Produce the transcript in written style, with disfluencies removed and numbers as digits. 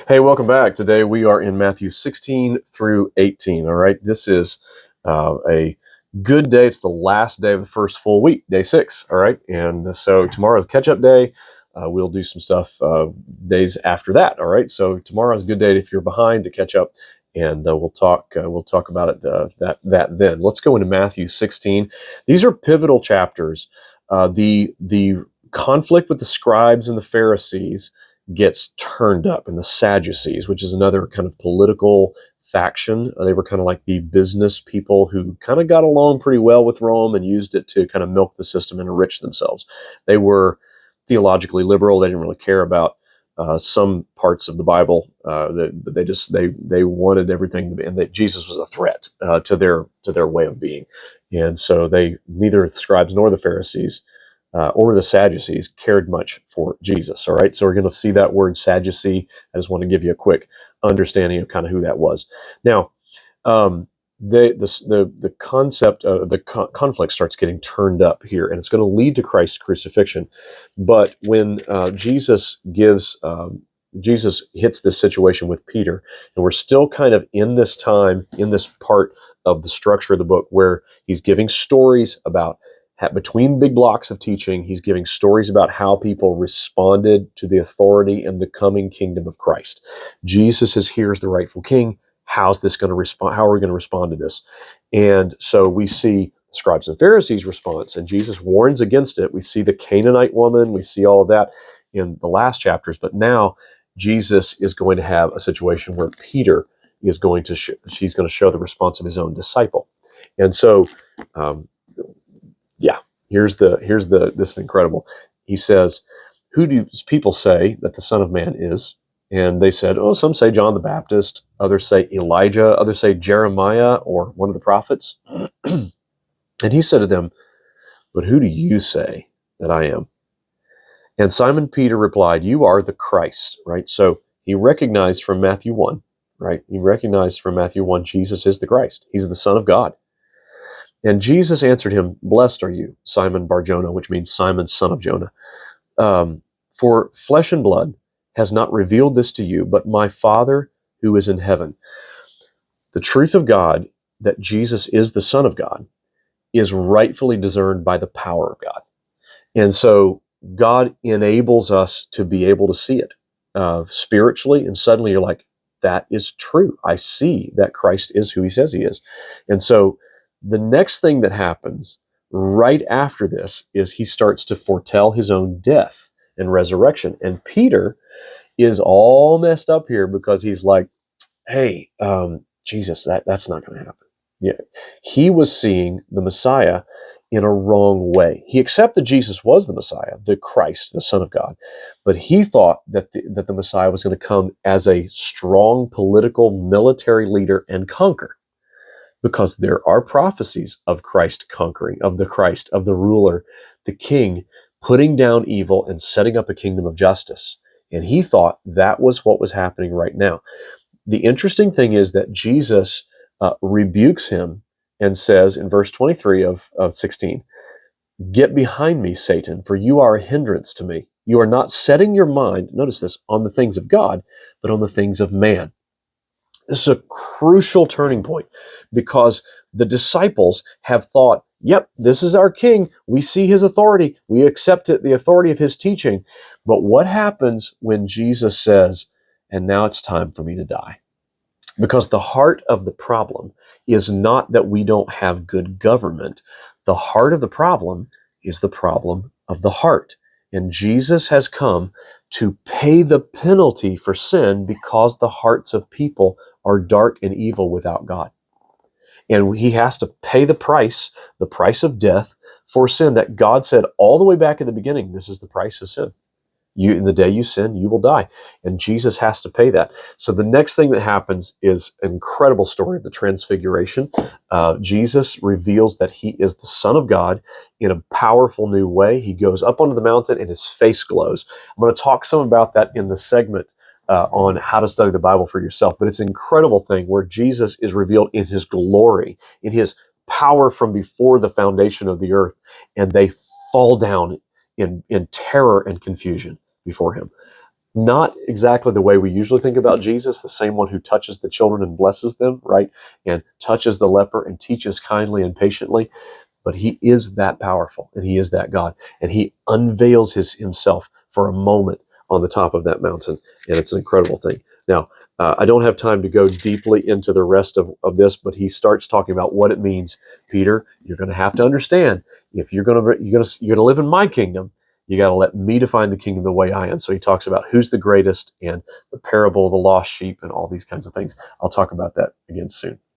Hey, welcome back. Today we are in Matthew 16 through 18. All right, this is a good day. It's the last day of the first full week, day 6. All right, and so tomorrow's catch-up day. We'll do some stuff days after that. All right, so tomorrow's a good day if you're behind to catch up, and we'll talk. We'll talk about it that then. Let's go into Matthew 16. These are pivotal chapters. The conflict with the scribes and the Pharisees gets turned up, and the Sadducees, which is another kind of political faction. They were kind of like the business people who kind of got along pretty well with Rome and used it to kind of milk the system and enrich themselves. They were theologically liberal. They didn't really care about some parts of the Bible. They wanted everything, and that Jesus was a threat to their way of being. And so neither the scribes nor the Pharisees or the Sadducees cared much for Jesus. All right, so we're going to see that word Sadducee. I just want to give you a quick understanding of kind of who that was. Now, the concept of the conflict starts getting turned up here, and it's going to lead to Christ's crucifixion. But when Jesus hits this situation with Peter, and we're still kind of in this time, in this part of the structure of the book where he's giving stories about between big blocks of teaching, he's giving stories about how people responded to the authority and the coming kingdom of Christ. Jesus is here as the rightful king. How's this going to respond? How are we going to respond to this? And so we see the scribes and Pharisees' response, and Jesus warns against it. We see the Canaanite woman. We see all of that in the last chapters. But now Jesus is going to have a situation where Peter is going to he's going to show the response of his own disciple. And so, here's this is incredible. He says, "Who do people say that the Son of Man is?" And they said, "Oh, some say John the Baptist, others say Elijah, others say Jeremiah or one of the prophets." And he said to them, "But who do you say that I am?" And Simon Peter replied, "You are the Christ." Right? So he recognized from Matthew 1, right? He recognized from Matthew 1, Jesus is the Christ. He's the Son of God. And Jesus answered him, "Blessed are you, Simon Bar-Jonah," which means Simon, son of Jonah. "For flesh and blood has not revealed this to you, but my Father who is in heaven." The truth of God, that Jesus is the Son of God, is rightfully discerned by the power of God. And so God enables us to be able to see it spiritually, and suddenly you're like, that is true. I see that Christ is who he says he is. And so the next thing that happens right after this is he starts to foretell his own death and resurrection. And Peter is all messed up here because he's like, hey, Jesus, that's not going to happen. Yeah, he was seeing the Messiah in a wrong way. He accepted Jesus was the Messiah, the Christ, the Son of God, but he thought that the Messiah was going to come as a strong political military leader and conquer. Because there are prophecies of Christ conquering, of the Christ, of the ruler, the king, putting down evil and setting up a kingdom of justice. And he thought that was what was happening right now. The interesting thing is that Jesus rebukes him and says in verse 23 of 16, "Get behind me, Satan, for you are a hindrance to me. You are not setting your mind," notice this, "on the things of God, but on the things of man." This is a crucial turning point because the disciples have thought, yep, this is our king. We see his authority. We accept it, the authority of his teaching. But what happens when Jesus says, "And now it's time for me to die"? Because the heart of the problem is not that we don't have good government. The heart of the problem is the problem of the heart. And Jesus has come to pay the penalty for sin because the hearts of people are dark and evil without God. And he has to pay the price of death for sin that God said all the way back in the beginning, this is the price of sin. In the day you sin, you will die. And Jesus has to pay that. So the next thing that happens is an incredible story of the transfiguration. Jesus reveals that he is the Son of God in a powerful new way. He goes up onto the mountain and his face glows. I'm going to talk some about that in the segment on how to study the Bible for yourself. But it's an incredible thing where Jesus is revealed in his glory, in his power from before the foundation of the earth. And they fall down in terror and confusion before him. Not exactly the way we usually think about Jesus, the same one who touches the children and blesses them, right? And touches the leper and teaches kindly and patiently. But he is that powerful, and he is that God. And he unveils himself for a moment on the top of that mountain. And it's an incredible thing. Now, I don't have time to go deeply into the rest of this, but he starts talking about what it means. Peter, you're going to have to understand, if you're going to live in my kingdom, you got to let me define the kingdom the way I am. So he talks about who's the greatest and the parable of the lost sheep and all these kinds of things. I'll talk about that again soon.